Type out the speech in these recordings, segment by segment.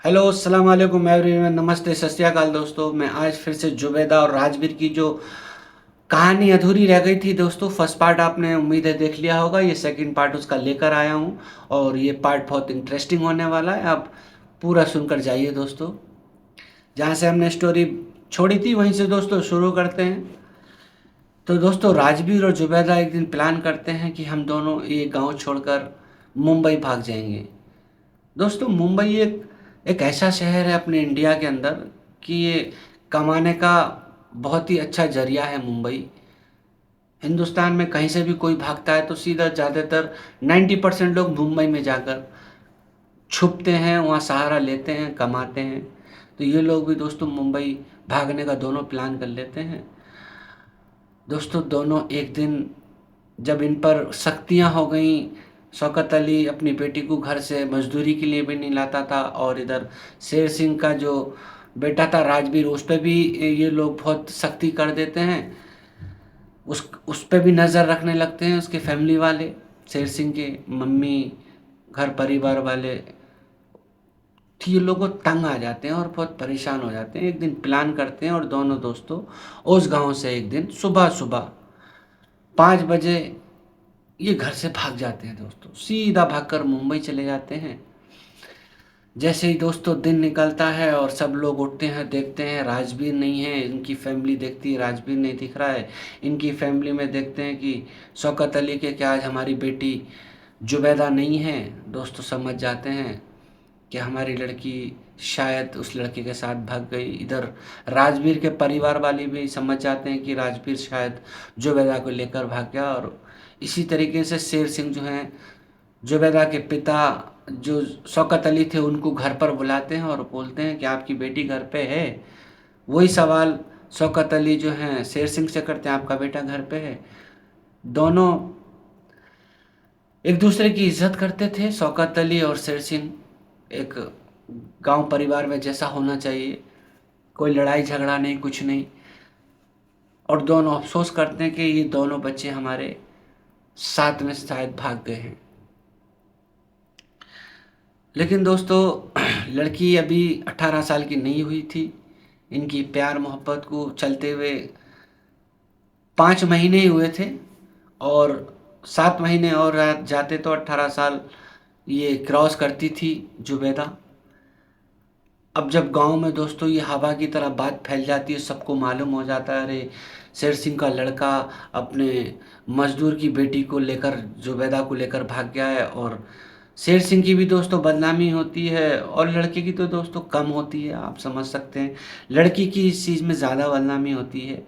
Hello अस्सलाम वालेकुम everyone, नमस्ते सत श्री अकाल दोस्तों। मैं आज फिर से जुबैदा और राजवीर की जो कहानी अधूरी रह गई थी दोस्तों, फर्स्ट पार्ट आपने उम्मीद है देख लिया होगा। ये सेकंड पार्ट उसका लेकर आया हूँ और ये पार्ट बहुत इंटरेस्टिंग होने वाला है। आप पूरा सुनकर जाइए दोस्तों। जहाँ से हमने स्टोरी छोड़ी थी वहीं से दोस्तों शुरू करते हैं। तो दोस्तों, राजवीर और जुबैदा एक दिन प्लान करते हैं कि हम दोनों ये गांव छोड़कर मुंबई भाग जाएंगे। दोस्तों, मुंबई एक एक ऐसा शहर है अपने इंडिया के अंदर कि ये कमाने का बहुत ही अच्छा जरिया है। मुंबई हिंदुस्तान में कहीं से भी कोई भागता है तो सीधा ज़्यादातर 90% लोग मुंबई में जाकर छुपते हैं, वहाँ सहारा लेते हैं, कमाते हैं। तो ये लोग भी दोस्तों मुंबई भागने का दोनों प्लान कर लेते हैं। दोस्तों, दोनों एक दिन जब इन पर सख्तियाँ हो गईं, शौकत अली अपनी बेटी को घर से मजदूरी के लिए भी नहीं लाता था और इधर शेर सिंह का जो बेटा था राजवीर, उस पर भी ये लोग बहुत सख्ती कर देते हैं। उस पे भी नज़र रखने लगते हैं उसके फैमिली वाले, शेर सिंह के मम्मी, घर परिवार वाले। तो ये लोग तंग आ जाते हैं और बहुत परेशान हो जाते हैं। एक दिन प्लान करते हैं और दोनों दोस्तों उस गांव से एक दिन सुबह सुबह 5 बजे ये घर से भाग जाते हैं दोस्तों, सीधा भागकर मुंबई चले जाते हैं। जैसे ही दोस्तों दिन निकलता है और सब लोग उठते हैं, देखते हैं राजवीर नहीं है। इनकी फैमिली देखती है राजवीर नहीं दिख रहा है। इनकी फैमिली में देखते हैं कि शौकत अली के क्या आज हमारी बेटी जुबैदा नहीं है। दोस्तों समझ जाते हैं कि हमारी लड़की शायद उस लड़के के साथ भाग गई। इधर राजवीर के परिवार वाले भी समझ जाते हैं कि राजवीर शायद जुबैदा को लेकर भाग गया। और इसी तरीके से शेर सिंह जो हैं, जुबैदा के पिता जो शौकत अली थे, उनको घर पर बुलाते हैं और बोलते हैं कि आपकी बेटी घर पे है। वही सवाल शौकत अली जो हैं शेर सिंह से करते हैं, आपका बेटा घर पे है। दोनों एक दूसरे की इज्जत करते थे, शौकत अली और शेर सिंह। एक गांव परिवार में जैसा होना चाहिए, कोई लड़ाई झगड़ा नहीं, कुछ नहीं। और दोनों अफसोस करते हैं कि ये दोनों बच्चे हमारे साथ में शायद भाग गए हैं। लेकिन दोस्तों, लड़की अभी 18 साल की नहीं हुई थी। इनकी प्यार मोहब्बत को चलते हुए 5 महीने ही हुए थे और 7 महीने और जाते तो 18 साल ये क्रॉस करती थी जुबैदा। अब जब गांव में दोस्तों ये हवा की तरह बात फैल जाती है, सबको मालूम हो जाता है, अरे शेर सिंह का लड़का अपने मजदूर की बेटी को लेकर, जुबैदा को लेकर भाग गया है। और शेर सिंह की भी दोस्तों बदनामी होती है और लड़के की तो दोस्तों कम होती है। आप समझ सकते हैं, लड़की की इस चीज़ में ज़्यादा बदनामी होती है।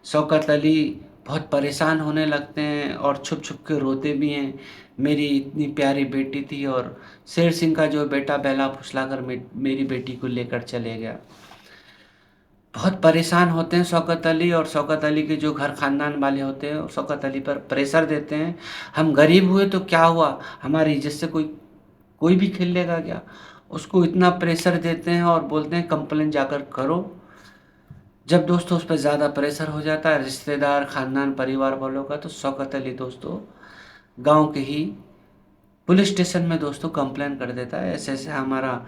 शौकत अली बहुत परेशान होने लगते हैं और छुप छुप के रोते भी हैं, मेरी इतनी प्यारी बेटी थी और शेर सिंह का जो बेटा बहला फुसला कर मेरी बेटी को लेकर चले गया। बहुत परेशान होते हैं शौकत अली, और शौकत अली के जो घर खानदान वाले होते हैं शौकत अली पर प्रेशर देते हैं। हम गरीब हुए तो क्या हुआ, हमारी इज्जत से कोई कोई भी खेल लेगा क्या। उसको इतना प्रेशर देते हैं और बोलते हैं कंप्लेन जाकर करो। जब दोस्तों उस पर ज़्यादा प्रेशर हो जाता है रिश्तेदार, खानदान, परिवार वालों का, तो शौकत अली दोस्तों गांव के ही पुलिस स्टेशन में दोस्तों कंप्लेन कर देता है, ऐसे ऐसे हमारा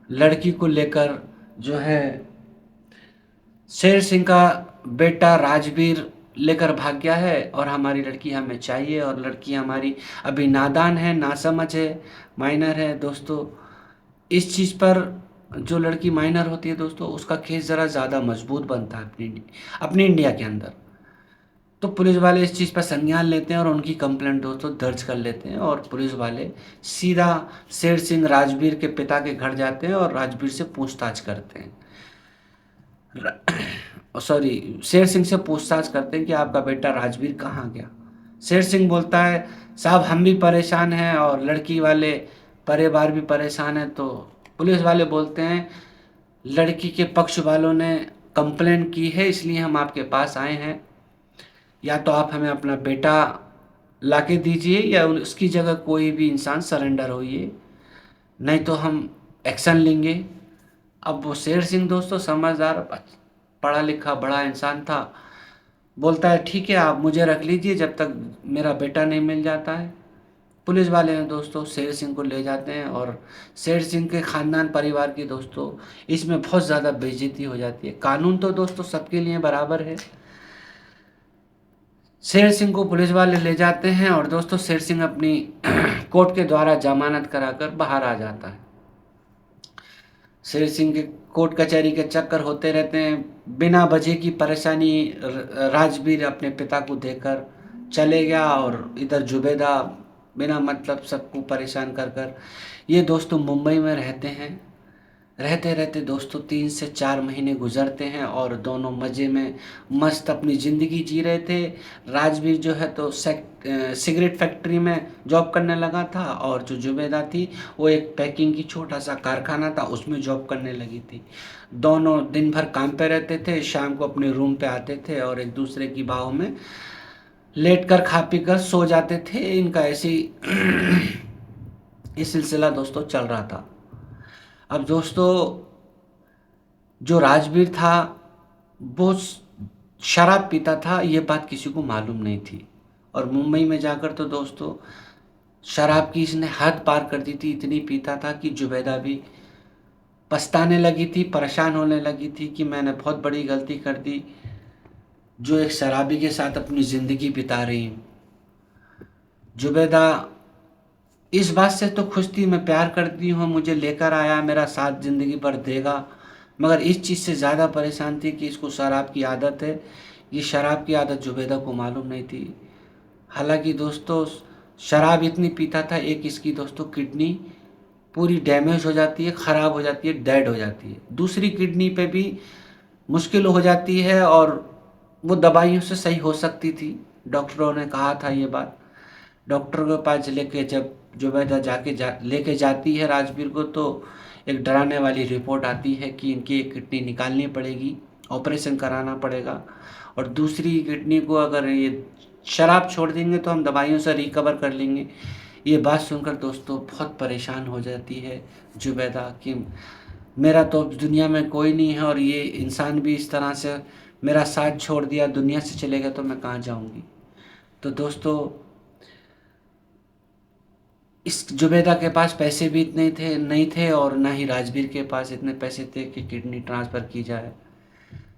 लड़की को लेकर जो है शेर सिंह का बेटा राजवीर लेकर भाग गया है और हमारी लड़की हमें चाहिए। और लड़की हमारी अभी नादान है, नासमझ है, माइनर है। दोस्तों, इस चीज़ पर जो लड़की माइनर होती है दोस्तों, उसका केस ज़रा ज़्यादा मजबूत बनता है अपनी इंडिया के अंदर। तो पुलिस वाले इस चीज़ पर संज्ञान लेते हैं और उनकी कंप्लेंट दोस्तों दर्ज कर लेते हैं। और पुलिस वाले सीधा शेर सिंह राजवीर के पिता के घर जाते हैं और राजवीर से पूछताछ करते हैं। सॉरी, शेर सिंह से पूछताछ करते हैं कि आपका बेटा राजवीर कहाँ गया। शेर सिंह बोलता है, साहब हम भी परेशान हैं और लड़की वाले परिवार भी परेशान है। तो पुलिस वाले बोलते हैं, लड़की के पक्ष वालों ने कंप्लेन की है इसलिए हम आपके पास आए हैं। या तो आप हमें अपना बेटा लाके दीजिए या उसकी जगह कोई भी इंसान सरेंडर होइए, नहीं तो हम एक्शन लेंगे। अब वो शेर सिंह दोस्तों समझदार, पढ़ा लिखा बड़ा इंसान था, बोलता है ठीक है आप मुझे रख लीजिए जब तक मेरा बेटा नहीं मिल जाता है। पुलिस वाले हैं दोस्तों, शेर सिंह को ले जाते हैं और शेर सिंह के ख़ानदान परिवार की दोस्तों इसमें बहुत ज़्यादा बेइज्जती हो जाती है। कानून तो दोस्तों सबके लिए बराबर है। शेर सिंह को पुलिस वाले ले जाते हैं और दोस्तों शेर सिंह अपनी कोर्ट के द्वारा जमानत कराकर बाहर आ जाता है। शेर सिंह के कोर्ट कचहरी के चक्कर होते रहते हैं। बिना वजह की परेशानी राजवीर अपने पिता को देकर चले गया और इधर जुबेदा बिना मतलब सबको परेशान कर कर ये दोस्तों मुंबई में रहते हैं। रहते रहते दोस्तों 3 से 4 महीने गुजरते हैं और दोनों मज़े में मस्त अपनी ज़िंदगी जी रहे थे। राजवीर जो है तो सिगरेट फैक्ट्री में जॉब करने लगा था और जो जुबेदा थी वो एक पैकिंग की छोटा सा कारखाना था, उसमें जॉब करने लगी थी। दोनों दिन भर काम पे रहते थे, शाम को अपने रूम पे आते थे और एक दूसरे की बाहों में लेट कर खा पी कर सो जाते थे। इनका ऐसी ये सिलसिला दोस्तों चल रहा था। अब दोस्तों जो राजवीर था वो शराब पीता था, ये बात किसी को मालूम नहीं थी और मुंबई में जाकर तो दोस्तों शराब की इसने हद पार कर दी थी। इतनी पीता था कि जुबैदा भी पछताने लगी थी, परेशान होने लगी थी कि मैंने बहुत बड़ी गलती कर दी जो एक शराबी के साथ अपनी ज़िंदगी बिता रही हूँ। जुबैदा इस बात से तो खुश थी, मैं प्यार करती हूँ, मुझे लेकर आया, मेरा साथ ज़िंदगी भर देगा, मगर इस चीज़ से ज़्यादा परेशान थी कि इसको शराब की आदत है। ये शराब की आदत जुबैदा को मालूम नहीं थी। हालांकि दोस्तों शराब इतनी पीता था, एक इसकी दोस्तों किडनी पूरी डैमेज हो जाती है, ख़राब हो जाती है, डेड हो जाती है। दूसरी किडनी पे भी मुश्किल हो जाती है और वो दवाइयों से सही हो सकती थी। डॉक्टरों ने कहा था ये बात। डॉक्टर के पास लेके जब जुबैदा लेके जाती है राजवीर को तो एक डराने वाली रिपोर्ट आती है कि इनकी एक किडनी निकालनी पड़ेगी, ऑपरेशन कराना पड़ेगा और दूसरी किडनी को अगर ये शराब छोड़ देंगे तो हम दवाइयों से रिकवर कर लेंगे। ये बात सुनकर दोस्तों बहुत परेशान हो जाती है जुबैदा कि मेरा तो अब दुनिया में कोई नहीं है और ये इंसान भी इस तरह से मेरा साथ छोड़ दिया, दुनिया से चले गए तो मैं कहाँ जाऊँगी। तो दोस्तों इस जुबैदा के पास पैसे भी इतने थे नहीं थे और ना ही राजवीर के पास इतने पैसे थे कि किडनी ट्रांसफ़र की जाए।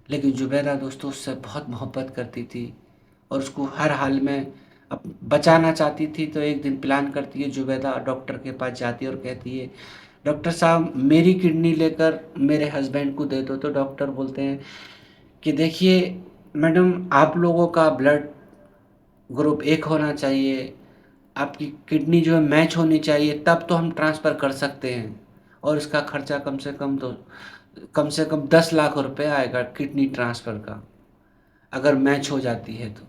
लेकिन जुबैदा दोस्तों उससे बहुत मोहब्बत करती थी और उसको हर हाल में बचाना चाहती थी। तो एक दिन प्लान करती है जुबैदा, डॉक्टर के पास जाती है और कहती है डॉक्टर साहब मेरी किडनी लेकर मेरे हस्बैंड को दे दो। तो डॉक्टर बोलते हैं कि देखिए मैडम, आप लोगों का ब्लड ग्रुप एक होना चाहिए, आपकी किडनी जो है मैच होनी चाहिए, तब तो हम ट्रांसफ़र कर सकते हैं और इसका खर्चा कम से कम 10 लाख रुपए आएगा किडनी ट्रांसफ़र का, अगर मैच हो जाती है तो।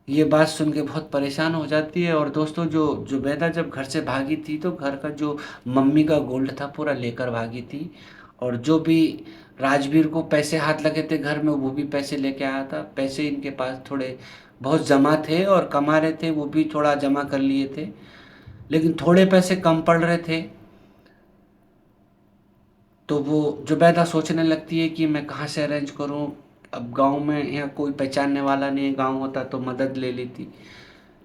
ये बात सुन के बहुत परेशान हो जाती है और दोस्तों जो जुबैदा जब घर से भागी थी तो घर का जो मम्मी का गोल्ड था पूरा लेकर भागी थी और जो भी राजवीर को पैसे हाथ लगे थे घर में वो भी पैसे लेके आया था। पैसे इनके पास थोड़े बहुत जमा थे और कमा रहे थे, वो भी थोड़ा जमा कर लिए थे, लेकिन थोड़े पैसे कम पड़ रहे थे। तो वो जुबैदा सोचने लगती है कि मैं कहाँ से अरेंज करूँ। अब गांव में यहाँ कोई पहचानने वाला नहीं है, गांव होता तो मदद ले लेती,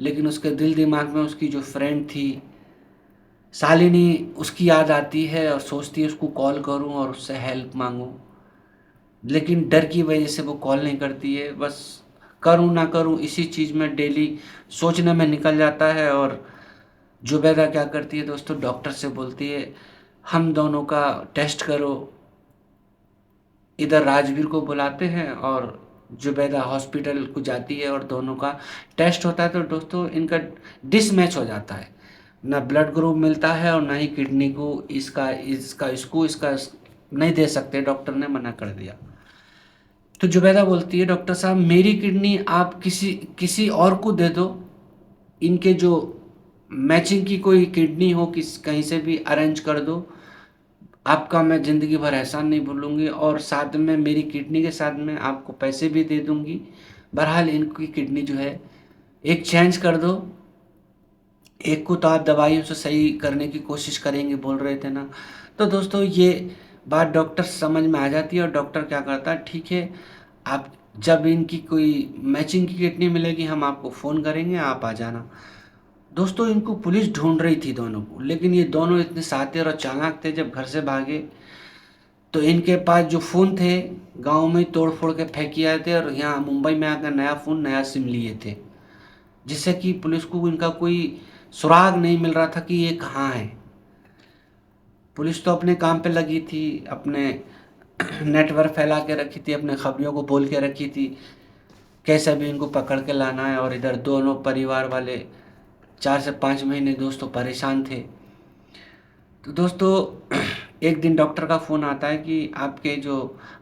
लेकिन उसके दिल दिमाग में उसकी जो फ्रेंड थी शालिनी उसकी याद आती है और सोचती है उसको कॉल करूं और उससे हेल्प मांगूं, लेकिन डर की वजह से वो कॉल नहीं करती है। बस करूं ना करूं इसी चीज़ में डेली सोचने में निकल जाता है और जुबैदा क्या करती है दोस्तों, डॉक्टर से बोलती है हम दोनों का टेस्ट करो। इधर राजवीर को बुलाते हैं और जुबैदा हॉस्पिटल को जाती है और दोनों का टेस्ट होता है। तो दोस्तों इनका डिसमैच हो जाता है, ना ब्लड ग्रुप मिलता है और ना ही किडनी को इसका नहीं दे सकते, डॉक्टर ने मना कर दिया। तो जुबैदा बोलती है डॉक्टर साहब मेरी किडनी आप किसी और को दे दो, इनके जो मैचिंग की कोई किडनी हो कहीं से भी अरेंज कर दो, आपका मैं ज़िंदगी भर एहसान नहीं भूलूंगी और साथ में मेरी किडनी के साथ में आपको पैसे भी दे दूंगी। बहरहाल इनकी किडनी जो है एक चेंज कर दो, एक को तो आप दवाइयों से सही करने की कोशिश करेंगे बोल रहे थे ना। तो दोस्तों ये बात डॉक्टर समझ में आ जाती है और डॉक्टर क्या करता है, ठीक है आप जब इनकी कोई मैचिंग की किडनी मिलेगी हम आपको फ़ोन करेंगे, आप आ जाना। दोस्तों इनको पुलिस ढूंढ रही थी दोनों को, लेकिन ये दोनों इतने शातिर और चालाक थे, जब घर से भागे तो इनके पास जो फ़ोन थे गांव में तोड़ फोड़ के फेंक आए थे, और यहाँ मुंबई में आकर नया फ़ोन नया सिम लिए थे, जिससे कि पुलिस को इनका कोई सुराग नहीं मिल रहा था कि ये कहाँ है। पुलिस तो अपने काम पे लगी थी, अपने नेटवर्क फैला के रखी थी, अपने खबरियों को बोल के रखी थी कैसे भी इनको पकड़ के लाना है। और इधर दोनों परिवार वाले 4 से 5 महीने दोस्तों परेशान थे। तो दोस्तों एक दिन डॉक्टर का फ़ोन आता है कि आपके जो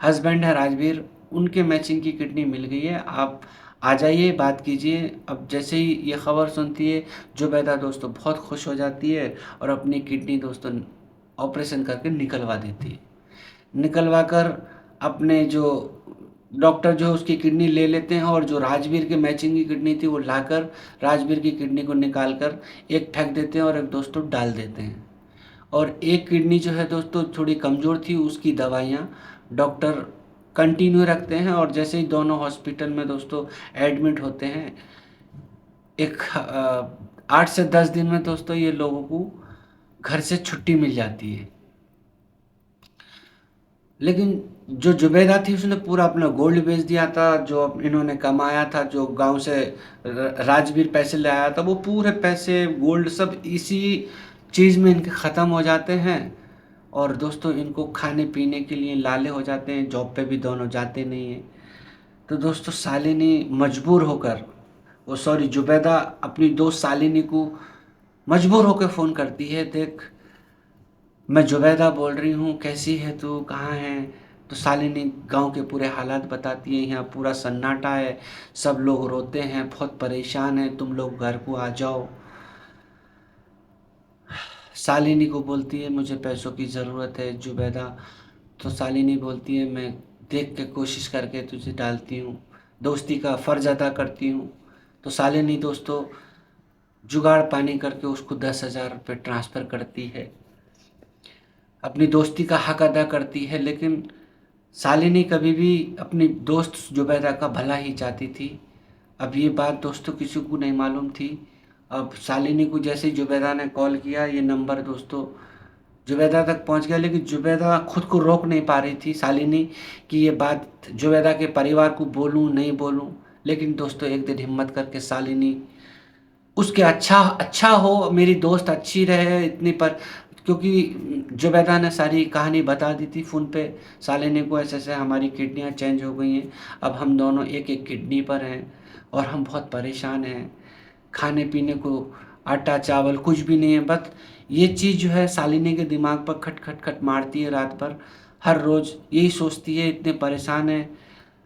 हस्बैंड है राजवीर, उनके मैचिंग की किडनी मिल गई है, आप आ जाइए बात कीजिए। अब जैसे ही ये ख़बर सुनती है जुबैदा दोस्तों बहुत खुश हो जाती है और अपनी किडनी दोस्तों ऑपरेशन करके निकलवा देती है। निकलवा कर अपने जो डॉक्टर जो है उसकी किडनी ले लेते हैं, और जो राजवीर के मैचिंग की किडनी थी वो लाकर राजवीर की किडनी को निकाल कर एक फेंक देते हैं और एक दोस्तों डाल देते हैं। और एक किडनी जो है दोस्तों थोड़ी कमज़ोर थी, उसकी दवाइयाँ डॉक्टर कंटिन्यू रखते हैं। और जैसे ही दोनों हॉस्पिटल में दोस्तों एडमिट होते हैं, एक 8 से 10 दिन में दोस्तों ये लोगों को घर से छुट्टी मिल जाती है। लेकिन जो जुबैदा थी उसने पूरा अपना गोल्ड बेच दिया था, जो इन्होंने कमाया था, जो गांव से राजवीर पैसे ले आया था, वो पूरे पैसे गोल्ड सब इसी चीज़ में इनके ख़त्म हो जाते हैं। और दोस्तों इनको खाने पीने के लिए लाले हो जाते हैं, जॉब पे भी दोनों जाते नहीं हैं। तो दोस्तों शालिनी मजबूर होकर, वो सॉरी जुबैदा अपनी दोस्त शालिनी को मजबूर होकर फ़ोन करती है, देख मैं जुबैदा बोल रही हूँ, कैसी है तू, कहाँ है। तो शालिनी गांव के पूरे हालात बताती है, यहाँ पूरा सन्नाटा है, सब लोग रोते हैं, बहुत परेशान हैं, तुम लोग घर को आ जाओ। शालिनी को बोलती है मुझे पैसों की ज़रूरत है जुबैदा। तो शालिनी बोलती है मैं देख के कोशिश करके तुझे डालती हूँ, दोस्ती का फ़र्ज अदा करती हूँ। तो शालिनी दोस्तों जुगाड़ पानी करके उसको 10,000 रुपये ट्रांसफ़र करती है, अपनी दोस्ती का हक अदा करती है। लेकिन शालिनी कभी भी अपनी दोस्त जुबैदा का भला ही चाहती थी। अब ये बात दोस्तों किसी को नहीं मालूम थी। अब शालिनी को जैसे ही जुबैदा ने कॉल किया, ये नंबर दोस्तों जुबैदा तक पहुंच गया, लेकिन जुबैदा खुद को रोक नहीं पा रही थी शालिनी कि ये बात जुबैदा के परिवार को बोलूं नहीं बोलूं। लेकिन दोस्तों एक दिन हिम्मत करके शालिनी उसके अच्छा हो, मेरी दोस्त अच्छी रहे इतनी पर, क्योंकि जुबैदा ने सारी कहानी बता दी थी फ़ोन पे शालिनी को, ऐसे ऐसे हमारी किडनियाँ चेंज हो गई हैं, अब हम दोनों एक एक किडनी पर हैं और हम बहुत परेशान हैं, खाने पीने को आटा चावल कुछ भी नहीं है। बस ये चीज़ जो है शालिनी के दिमाग पर खट खट खट मारती है रात भर, हर रोज़ यही सोचती है, इतने परेशान है,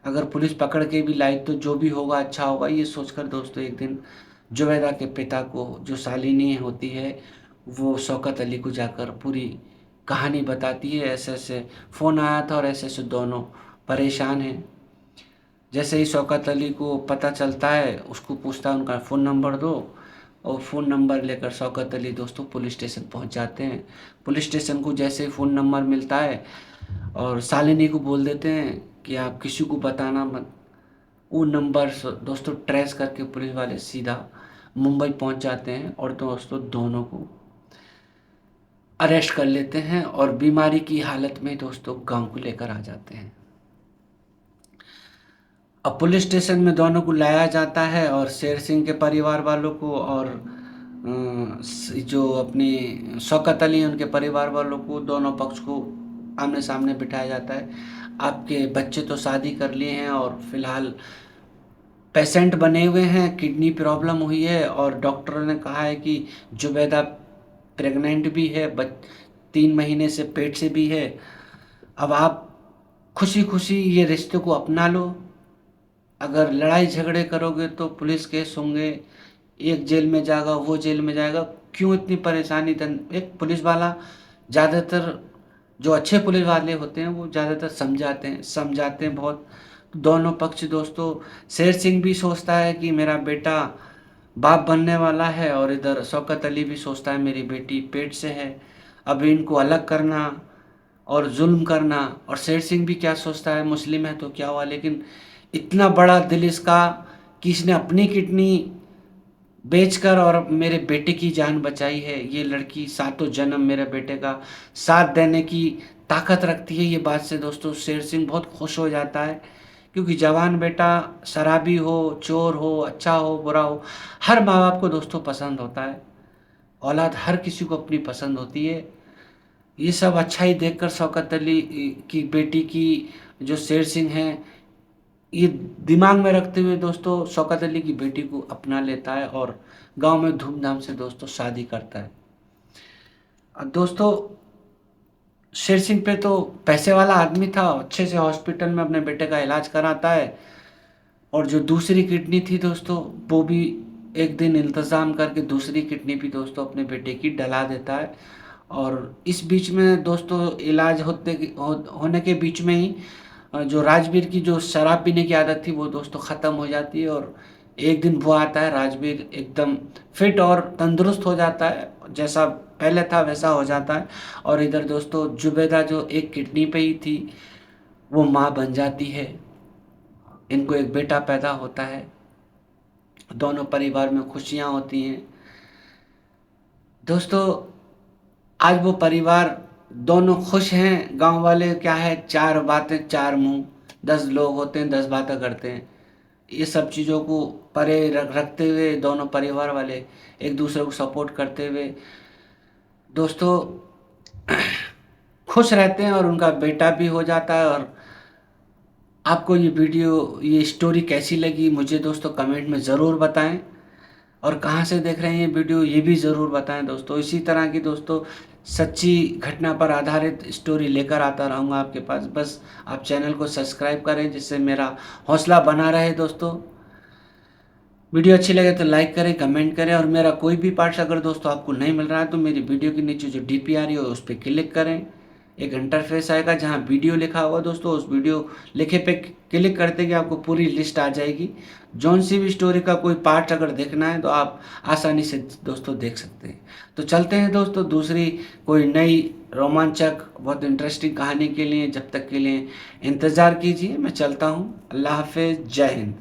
अगर पुलिस पकड़ के भी लाई तो जो भी होगा अच्छा होगा। ये सोचकर दोस्तों एक दिन जुबैदा के पिता को, जो शालिनी होती है, वो शौकत अली को जाकर पूरी कहानी बताती है, ऐसे ऐसे फ़ोन आया था और ऐसे ऐसे दोनों परेशान हैं। जैसे ही शौकत अली को पता चलता है, उसको पूछता है उनका फ़ोन नंबर दो, और फ़ोन नंबर लेकर शौकत अली दोस्तों पुलिस स्टेशन पहुंच जाते हैं। पुलिस स्टेशन को जैसे ही फ़ोन नंबर मिलता है और शालिनी को बोल देते हैं कि आप किसी को बताना मत। वो नंबर दोस्तों ट्रेस करके पुलिस वाले सीधा मुंबई पहुंच जाते हैं और दोस्तों दोनों को अरेस्ट कर लेते हैं और बीमारी की हालत में दोस्तों गांव को लेकर आ जाते हैं। अब पुलिस स्टेशन में दोनों को लाया जाता है और शेर सिंह के परिवार वालों को और जो अपनी शौकत अली हैं उनके परिवार वालों को, दोनों पक्ष को आमने सामने बिठाया जाता है। आपके बच्चे तो शादी कर लिए हैं और फिलहाल पेशेंट बने हुए हैं, किडनी प्रॉब्लम हुई है और डॉक्टरों ने कहा है कि जुबैदा प्रेग्नेंट भी है, 3 महीने से पेट से भी है। अब आप खुशी खुशी ये रिश्ते को अपना लो, अगर लड़ाई झगड़े करोगे तो पुलिस केस होंगे, एक जेल में जाएगा वो जेल में जाएगा, क्यों इतनी परेशानी। एक पुलिस वाला ज़्यादातर, जो अच्छे पुलिस वाले होते हैं वो ज़्यादातर समझाते हैं बहुत। दोनों पक्ष दोस्तों, शेर सिंह भी सोचता है कि मेरा बेटा बाप बनने वाला है और इधर शौकत अली भी सोचता है मेरी बेटी पेट से है, अब इनको अलग करना और जुल्म करना। और शेर सिंह भी क्या सोचता है, मुस्लिम है तो क्या हुआ, लेकिन इतना बड़ा दिल इसका कि इसने अपनी किडनी बेचकर और मेरे बेटे की जान बचाई है। ये लड़की सातों जन्म मेरे बेटे का साथ देने की ताकत रखती है। ये बात से दोस्तों शेर सिंह बहुत खुश हो जाता है, क्योंकि जवान बेटा शराबी हो, चोर हो, अच्छा हो, बुरा हो, हर माँ बाप को दोस्तों पसंद होता है। औलाद हर किसी को अपनी पसंद होती है। ये सब अच्छाई देखकर शौकत अली की बेटी की जो शेर सिंह है, ये दिमाग में रखते हुए दोस्तों शौकत अली की बेटी को अपना लेता है और गांव में धूमधाम से दोस्तों शादी करता है। अब दोस्तों शेर सिंह पे तो पैसे वाला आदमी था, अच्छे से हॉस्पिटल में अपने बेटे का इलाज कराता है। और जो दूसरी किडनी थी दोस्तों, वो भी एक दिन इंतज़ाम करके दूसरी किडनी भी दोस्तों अपने बेटे की डला देता है। और इस बीच में दोस्तों इलाज होने के बीच में ही जो राजवीर की जो शराब पीने की आदत थी वो दोस्तों ख़त्म हो जाती है। और एक दिन वो आता है, राजवीर एकदम फिट और तंदुरुस्त हो जाता है, जैसा पहले था वैसा हो जाता है। और इधर दोस्तों जुबेदा जो एक किडनी पे ही थी वो माँ बन जाती है। इनको एक बेटा पैदा होता है। दोनों परिवार में खुशियाँ होती हैं दोस्तों। आज वो परिवार दोनों खुश हैं। गांव वाले क्या है, चार बातें चार मुंह, 10 लोग होते हैं 10 बातें करते हैं। ये सब चीज़ों को परे रखते हुए दोनों परिवार वाले एक दूसरे को सपोर्ट करते हुए दोस्तों खुश रहते हैं और उनका बेटा भी हो जाता है। और आपको ये वीडियो, ये स्टोरी कैसी लगी मुझे दोस्तों कमेंट में ज़रूर बताएं। और कहाँ से देख रहे हैं ये वीडियो ये भी ज़रूर बताएं दोस्तों। इसी तरह की दोस्तों सच्ची घटना पर आधारित स्टोरी लेकर आता रहूँगा आपके पास। बस आप चैनल को सब्सक्राइब करें, जिससे मेरा हौसला बना रहे दोस्तों। वीडियो अच्छी लगे तो लाइक करें, कमेंट करें। और मेरा कोई भी पार्ट्स अगर दोस्तों आपको नहीं मिल रहा है तो मेरी वीडियो के नीचे जो डीपी आ रही है उस पर क्लिक करें। एक इंटरफेस आएगा जहां वीडियो लिखा होगा दोस्तों, उस वीडियो लिखे पे क्लिक करते ही आपको पूरी लिस्ट आ जाएगी। जौन सी भी स्टोरी का कोई पार्ट अगर देखना है तो आप आसानी से दोस्तों देख सकते हैं। तो चलते हैं दोस्तों दूसरी कोई नई रोमांचक बहुत इंटरेस्टिंग कहानी के लिए। जब तक के लिए इंतज़ार कीजिए, मैं चलता हूँ। अल्लाह हाफिज़, जय हिंद।